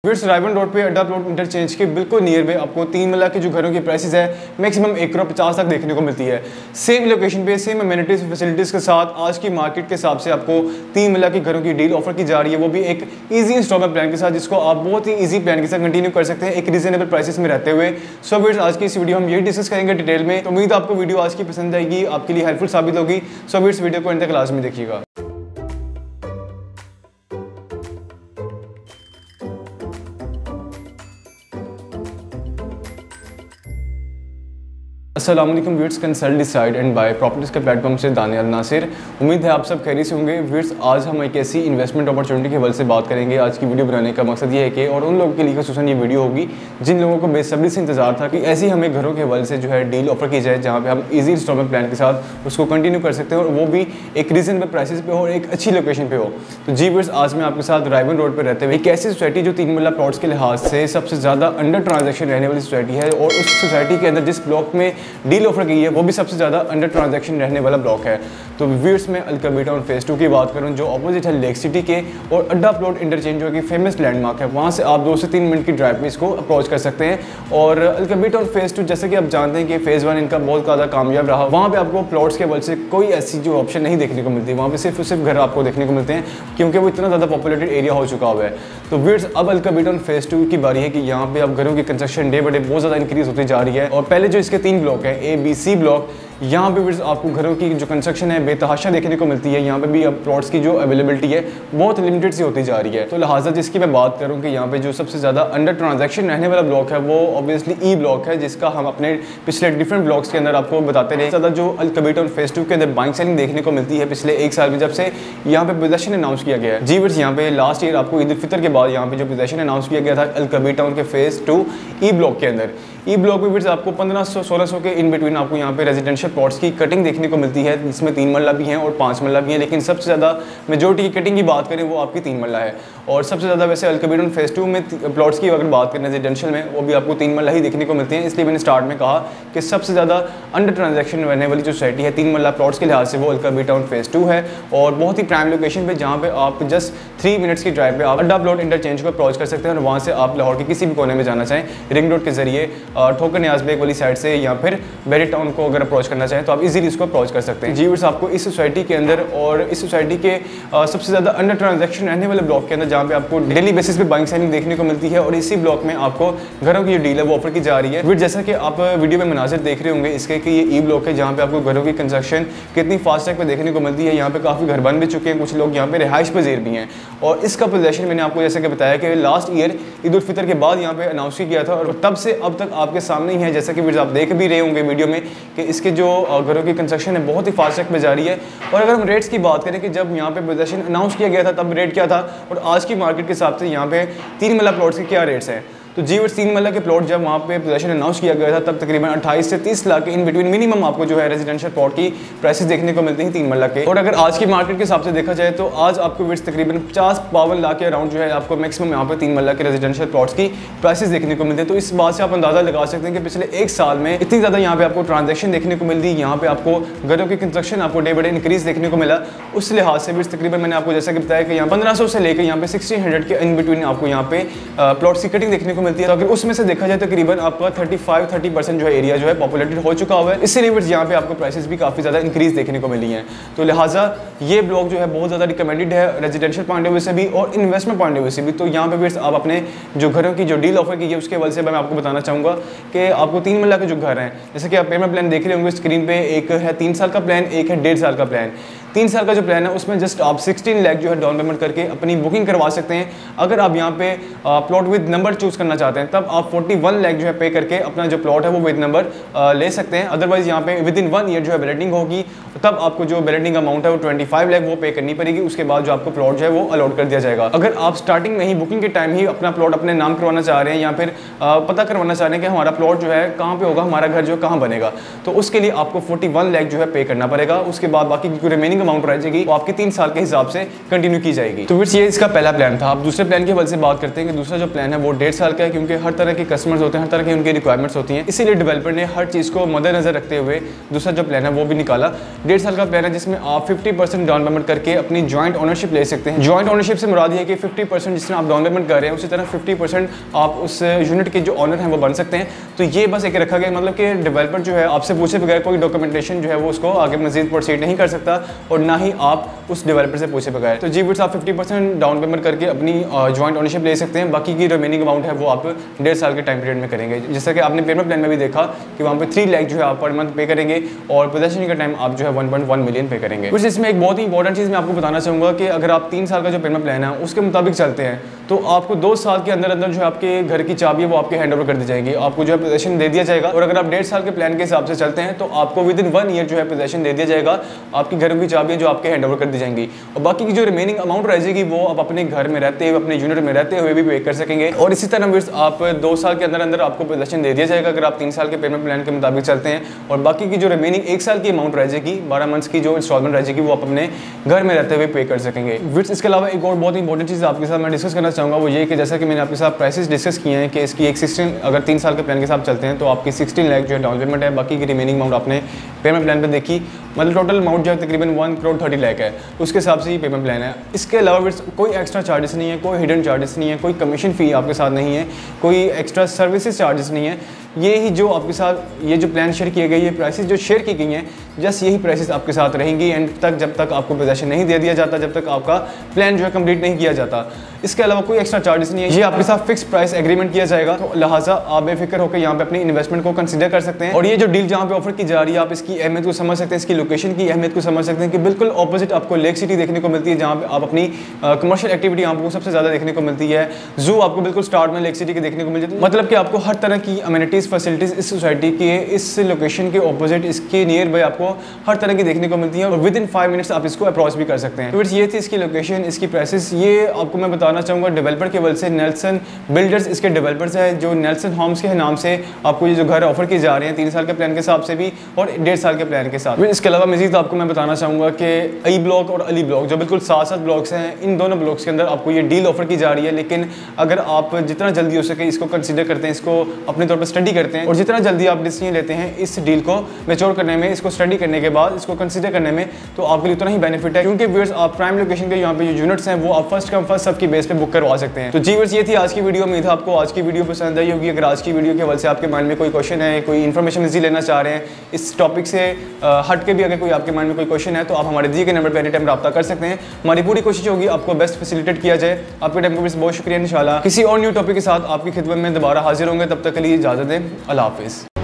फिर रायवन रोड पे अड्डा प्लॉट इंटरचेंज के बिल्कुल नियर पे आपको 3 मरला के जो घरों की प्राइसेस है मैक्सिमम 1 करोड़ 50 तक देखने को मिलती है। सेम लोकेशन पे सेम अमेनिटीज फैसिलिटीज़ के साथ आज की मार्केट के हिसाब से आपको 3 मरला के घरों की डील ऑफर की जा रही है, वो भी एक ईजी इंस्टॉलमेंट प्लान के साथ, जिसको आप बहुत ही ईजी प्लान के साथ कंटिन्यू कर सकते हैं एक रीजनेबल प्राइसेस में रहते हुए। सो व्यूअर्स, आज की इस वीडियो हम यही डिस्कस करेंगे डिटेल में। तो उम्मीद आपको वीडियो आज की पसंद आएगी, आपके लिए हेल्पफुल साबित होगी। सो व्यूअर्स, वीडियो को अंत तक लाजमी देखिएगा। अस्सलाम वालेकुम viewers, consult decide and buy properties के प्लेटफॉर्म से दानियाल नासिर। उम्मीद है आप सब खैरियत से होंगे। व्यूअर्स, आज हम एक ऐसी इन्वेस्टमेंट अपॉर्चुनिटी के हवाले से बात करेंगे। आज की वीडियो बनाने का मकसद ये है कि और उन लोगों के लिए खसूसन ये वीडियो होगी जिन लोगों को बेसब्री से इंतजार था कि ऐसी हमें घरों के हवाले से जो है डील ऑफर की जाए जहाँ पे हम ईजी इंस्टॉलमेंट प्लान के साथ उसको कंटिन्यू कर सकते हैं और वो भी एक रीजनेबल प्राइसेस पे हो और एक अच्छी लोकेशन पे हो। तो जी व्यूअर्स, आज मैं आपके साथ रायवन रोड पर रहते हुए एक ऐसी सोसाइटी जो 3 मरला प्लॉट्स के लिहाज से सबसे ज़्यादा अंडर ट्रांजेक्शन रहने वाली सोसाइटी है और उस सोसाइटी के अंदर जिस ब्लॉक में डील ऑफर की है वो भी सबसे ज़्यादा अंडर ट्रांजैक्शन रहने वाला ब्लॉक है। तो व्यूअर्स, मैं अल-कबीर टाउन फेज़ 2 की बात करूं जो ऑपोजिट है लेक सिटी के और अड्डा प्लॉट इंटरचेंज जो कि फेमस लैंडमार्क है, वहां से आप 2 से 3 मिनट की ड्राइव पे इसको अप्रोच कर सकते हैं। और अल-कबीर टाउन फेज़ 2 जैसे कि आप जानते हैं कि फेज़ 1 इनका बहुत ज़्यादा कामयाब रहा। वहाँ पर आपको प्लॉट्स के बल से कोई ऐसी जो ऑप्शन नहीं देखने को मिलती, वहाँ पर सिर्फ घर आपको देखने को मिलते हैं क्योंकि वो इतना ज़्यादा पॉपुलेटेड एरिया हो चुका हुआ है। तो व्यूअर्स, अब अल-कबीर टाउन फेज़ 2 की बारी है कि यहाँ पे अब घरों की कंस्ट्रक्शन डे बाय डे बहुत ज़्यादा इंक्रीज होती जा रही है। और पहले जो इसके 3 ब्लॉक है, A, B, C ब्लॉक, यहाँ पे भी आपको घरों की जो कंस्ट्रक्शन है बेतहाशा देखने को मिलती है। यहाँ पे भी अब प्लॉट्स की जो अवेलेबिलिटी है बहुत लिमिटेड सी होती जा रही है। तो लिहाजा जिसकी मैं बात करूँ कि यहाँ पे जो सबसे ज़्यादा अंडर ट्रांजैक्शन रहने वाला ब्लॉक है वो ऑब्वियसली ई ब्लॉक है, जिसका हम अपने पिछले डिफरेंट ब्लॉक्स के अंदर आपको बताते रहे। ज़्यादा जो अल-कबीर टाउन फेज़ 2 के अंदर बाइंग सेलिंग देखने को मिलती है पिछले 1 साल में जब से यहाँ पे पोजेशन अनाउंस किया गया है। जी व्यूअर्स, यहाँ पे लास्ट ईयर आपको ईद उल फितर के बाद यहाँ पे जो पोजेशन अनाउंस किया गया था अल-कबीर टाउन के फेज़ 2 ई ब्लॉक के अंदर, ई ब्लॉक में आपको 1500-1600 के इन बिटवीन आपको यहाँ पे रेजिडेंशियल प्लॉट्स की कटिंग देखने को मिलती है, जिसमें 3 मरला भी हैं और 5 मरला भी हैं। लेकिन सबसे ज़्यादा मेजोरिटी की कटिंग की बात करें वो आपकी 3 मरला है। और सबसे ज़्यादा वैसे अल-कबीर टाउन फेज़ 2 में प्लॉट्स की अगर बात करें रेजिडेंशियल में, वो भी आपको 3 मरला ही देखने को मिलते हैं। इसलिए मैंने स्टार्ट में कहा कि सबसे ज़्यादा अंडर ट्रांजैक्शन रहने वाली जो सोसाइटी है 3 मरला प्लॉट्स के लिहाज से वो अल-कबीर टाउन फेज़ 2 है और बहुत ही प्राइम लोकेशन पर, जहाँ पर आप जस्ट 3 मिनट्स की ड्राइव पर आप अड्डा प्लॉट इंटरचेंज को अप्रोच कर सकते हैं और वहाँ से आप लाहौर के किसी भी कोने में जाना चाहें रिंग रोड के जरिए ठोकर न्याज़ बेग वाली साइड से या फिर बेरी टाउन को अगर अप्रोच करना चाहें तो आप इजीली इसको अप्रोच कर सकते हैं। जी व्यूअर्स, आपको इस सोसाइटी के अंदर और इस सोसाइटी के सबसे ज़्यादा अंडर ट्रांजैक्शन रहने वाले ब्लॉक के अंदर जहाँ पे आपको डेली बेसिस पे बाइंग सेलिंग देखने को मिलती है और इसी ब्लॉक में आपको घरों की जो डील है वो ऑफर की जा रही है। फिर जैसा कि आप वीडियो में मनाजिर देख रहे होंगे इसके कि ये ई ब्लॉक है जहाँ पे आपको घरों की कंस्ट्रक्शन कितनी फास्ट ट्रैक पे देखने को मिलती है। यहाँ पे काफ़ी घर बन भी चुके हैं, कुछ लोग यहाँ पे रिहाइश पजीर भी हैं और इसका पोजेशन मैंने आपको जैसे कि बताया कि लास्ट ईयर ईद उल फितर के बाद यहाँ पे अनाउंस किया था और तब से अब तक आपके सामने ही है, जैसा कि आप देख भी रहे होंगे वीडियो में कि इसके जो घरों की कंस्ट्रक्शन है बहुत ही फास्ट ट्रैक पे जारी है। और अगर हम रेट्स की बात करें कि जब यहाँ पे पोजेशन अनाउंस किया गया था तब रेट क्या था और आज की मार्केट के हिसाब से यहाँ पे 3 मरला प्लॉट्स के क्या रेट्स हैं, तो जी व्यूअर्स 3 मरला के प्लॉट जब वहाँ पे पोजेशन अनाउंस किया गया था तब तकरीबन 28 से 30 लाख के इन बिटवीन मिनिमम आपको जो है रेजिडेंशियल प्लॉट की प्राइसेस देखने को मिलती हैं 3 मरला के। और अगर आज की मार्केट के हिसाब से देखा जाए तो आज आपको व्यूअर्स तकरीबन 50-52 लाख के अराउंड जो है आपको मैक्सिमम यहाँ पे 3 मरला के रेजिडेंशियल प्लॉट्स की प्राइसेस देखने को मिलते हैं। तो इस बात से आप अंदाजा लगा सकते हैं कि पिछले 1 साल में इतनी ज़्यादा यहाँ पे आपको ट्रांजेक्शन देखने को मिलती है, यहाँ पे आपको घरों की कंस्ट्रक्शन आपको डे बाय डे इंक्रीज देखने को मिला। उस लिहाज से भी तकरीबन मैंने आपको जैसा कि बताया कि यहाँ 1500 से लेकर यहाँ पे 1600 के इन बिटवीन आपको यहाँ पे प्लॉट्स की कटिंग देखने को मिलती है। तो अगर उसमें से देखा जाए तो तकरीबन आपका 35-30% जो है एरिया जो है पॉपुलेटेड हो चुका हुआ है। इसलिए यहाँ पे आपको प्राइसेस भी काफ़ी ज़्यादा इंक्रीज देखने को मिली हैं। तो लिहाजा ये ब्लॉक जो है बहुत ज़्यादा रिकमेंडेड है रेजिडेंशियल पॉइंट ऑफ व्यू से भी और इन्वेस्टमेंट पॉइंट ऑफ व्यू से भी। तो यहाँ पे भी आप अपने जो घरों की जो डील ऑफर की है उसके वजह से मैं आपको बताना चाहूँगा कि आपको 3 मरला के जो घर हैं, जैसे कि आप पेमेंट प्लान देख रहे होंगे स्क्रीन पे, एक है 3 साल का प्लान, एक है 1.5 साल का प्लान। 3 साल का जो प्लान है उसमें जस्ट आप 16 लाख जो है डाउन पेमेंट करके अपनी बुकिंग करवा सकते हैं। अगर आप यहाँ पे प्लॉट विद नंबर चूज करना चाहते हैं तब आप 41 लाख जो है पे करके अपना जो प्लॉट है वो विद नंबर ले सकते हैं। अदरवाइज यहाँ पे विद इन 1 ईयर जो है बैलेटिंग होगी तब आपको जो बैलेटिंग अमाउंट है वो 25 लाख वो पे करनी पड़ेगी। उसके बाद जो आपको प्लॉट जो है वो अलॉट कर दिया जाएगा। अगर आप स्टार्टिंग में ही बुकिंग के टाइम ही अपना प्लॉट अपने नाम करवाना चाह रहे हैं या फिर पता करवाना चाह रहे हैं कि हमारा प्लॉट जो है कहाँ पे होगा, हमारा घर जो है कहाँ बनेगा, तो उसके लिए आपको 41 लाख जो है पे करना पड़ेगा। उसके बाद बाकी की रिमेनिंग रिमेनिंग अमाउंट रह जाएगी वो आपके 3 साल के हिसाब से कंटिन्यू की जाएगी। तो फिर ये इसका पहला प्लान था। अब दूसरे प्लान के हवाले से बात करते हैं कि दूसरा जो प्लान है वो 1.5 साल का है, क्योंकि हर तरह के कस्टमर्स होते हैं, हर तरह की उनकी रिक्वायरमेंट्स होती हैं, इसीलिए डेवलपर ने हर चीज़ को मद्देनजर रखते हुए दूसरा जो प्लान है वो भी निकाला। 1.5 साल का प्लान है जिसमें आप 50% डाउन पेमेंट करके अपनी जॉइंट ओनरशिप ले सकते हैं। जॉइंट ओनरशिप से मुराद है कि 50% जिसमें आप डाउन पेमेंट कर रहे हैं उसी तरह 50% आप उस यूनिट के जो ऑनर हैं वो बन सकते हैं। तो ये बस एक रखा गया, मतलब कि डेवलपर जो है आपसे पूछे बगैर कोई डॉक्यूमेंटेशन जो है वो उसको आगे मजीद प्रोसीड नहीं कर सकता और ना ही आप उस डेवलपर से पूछे बगैर। तो जी बिट्स आप 50% डाउन पेमेंट करके अपनी जॉइंट ओनरशिप ले सकते हैं, बाकी की रिमेनिंग अमाउंट है वो आप 1.5 साल के टाइम पीरियड में करेंगे। जैसा कि आपने पेमेंट प्लान में भी देखा कि वहाँ पे 3 लाख जो है आप पर मंथ पे करेंगे और पोजेशन का टाइम आप जो है 1.1 मिलियन पे करेंगे। कुछ इसमें एक बहुत ही इंपॉर्टेंट चीज़ मैं आपको बताना चाहूँगा कि अगर आप 3 साल का जो पेमेंट प्लान है उसके मुताबिक चलते हैं तो आपको 2 साल के अंदर अंदर जो है आपके घर की चाबी है वो आपके हैंड ओवर कर दी जाएगी, आपको जो है पोजेशन दे दिया जाएगा। और अगर आप 1.5 साल के प्लान के हिसाब से चलते हैं तो आपको विद इन 1 ईयर जो है पोजेशन दे दिया जाएगा, आपकी घर की चाबी जो आपके हैंड ओवर कर दी जाएंगी और बाकी की जो रिमेनिंग अमाउंट रह जाएगी वो आप अपने घर में रहते हुए, अपने यूनिट में रहते हुए भी पे कर सकेंगे। और इसी तरह आप 2 साल के अंदर अंदर आपको पोजेशन दे दिया जाएगा अगर आप 3 साल के पेमेंट प्लान के मुताबिक चलते हैं और बाकी की जो रिमेनिंग 1 साल की अमाउंट रह जाएगी, 12 मंथ्स की जो इंस्टॉलमेंट रह जाएगी वो आप अपने घर में रहते हुए पे कर सकेंगे। विट्स इसके अलावा एक और बहुत इंपॉर्टेंट चीज़ आपके साथ मैं डिस्कस करना चाहूँगा वो ये कि जैसा कि मैंने आपके साथ प्राइसेस डिस्कस किए हैं कि इसकी एक 16 अगर 3 साल के प्लान के साथ चलते हैं तो आपकी 16 लाख जो है डाउन पेमेंट है, बाकी की रिमेनिंग अमाउंट आपने पेमेंट प्लान पे देखी, मतलब टोटल अमाउंट जो है तकरीबन 1 करोड़ 30 लाख है, उसके हिसाब से ये पेमेंट प्लान है। इसके अलावा कोई एक्स्ट्रा चार्जेस नहीं है, कोई हिडन चार्जेस नहीं है, कोई कमीशन फ़ी आपके साथ नहीं है, कोई एक्स्ट्रा सर्विसेज चार्जेस नहीं है। ये ही जो आपके साथ ये जो प्लान शेयर किए गए, ये प्राइसेस जो शेयर की गई हैं, जस्ट यही प्राइसेस आपके साथ रहेंगी एंड तक, जब तक आपको पोजेशन नहीं दे दिया जाता, जब तक आपका प्लान जो है कंप्लीट नहीं किया जाता। इसके अलावा कोई एक्स्ट्रा चार्जेस नहीं है, ये आपके साथ फिक्स प्राइस एग्रीमेंट किया जाएगा। तो लिहाजा आप बेफिक्र होकर यहाँ पे अपनी इन्वेस्टमेंट को कंसीडर कर सकते हैं। और ये जो डील जहाँ पे ऑफर की जा रही है आप इसकी अहमियत को समझ सकते हैं, इसकी लोकेशन की अहमियत को समझ सकते हैं कि बिल्कुल ऑपोजिट आपको लेक सिटी देखने को मिलती है, जहाँ पे आप अपनी कमर्शियल एक्टिविटी आपको सबसे ज़्यादा देखने को मिलती है। जू आपको बिल्कुल स्टार्ट में लेक सिटी के देखने को मिल जाती है, मतलब कि आपको हर तरह की अमेनिटीज़ फैसिलिटीज़ इस सोसाइटी के इस लोकेशन के ऑपोजिट, इसके नियर बाय आपको हर तरह की देखने को मिलती है और विद इन 5 मिनट्स आप इसको अप्रोच भी कर सकते हैं। तो ये थी इसकी लोकेशन, इसकी प्राइसेस। ये आपको मैं बताना चाहूँगा डेवलपर के वजह से नेल्सन बिल्डर्स इसके डेवलपर्स हैं जो नेल्सन होम्स के नाम से आपको ये जो घर ऑफर किए जा रहे हैं 3 साल के प्लान के हिसाब से भी और 1.5 साल के प्लान के साथ। इसके अलावा मजीद आपको मैं बताना चाहूँगा कि आई ब्लॉक और अली ब्लॉक जो बिल्कुल साथ ब्लॉक्स हैं, इन दोनों ब्लॉक्स के अंदर आपको ये डील ऑफर की जा रही है। लेकिन अगर आप जितना जल्दी हो सके इसको कंसीडर करते हैं, इसको अपने तौर पर स्टडी करते हैं और जितना जल्दी आप डिसीजन लेते हैं इस डील को मैच्योर करने में, इसको स्टडी करने के बाद इसको कंसीडर करने में, तो आपके लिए उतना ही बेनिफिट है, क्योंकि व्यूअर्स आप प्राइम लोकेशन के यहाँ पे जो यूनिट्स हैं वो आप फर्स्ट कम फर्स्ट सब की बेस पे बुक करवा सकते हैं। तो जी व्यूअर्स ये थी आज की वीडियो। उम्मीद है आपको आज की वीडियो पसंद आई होगी। अगर आज की वीडियो के हवाले से आपके माइंड में कोई क्वेश्चन है, कोई इन्फॉर्मेशन इजी लेना चाह रहे हैं, इस टॉपिक से हट के भी अगर कोई आपके माइंड में कोई क्वेश्चन है तो आप हमारे दिए गए नंबर पर एनी टाइम रब्ता कर सकते हैं। हमारी पूरी कोशिश होगी आपको बेस्ट फैसिलिटेट किया जाए। आपके टाइम को भी बहुत शुक्रिया। इंशाल्लाह किसी और न्यू टॉपिक के साथ आपकी खिदमत में दोबारा हाजिर होंगे, तब तक के लिए इजाज़त दें। अल्लाह हाफिज़।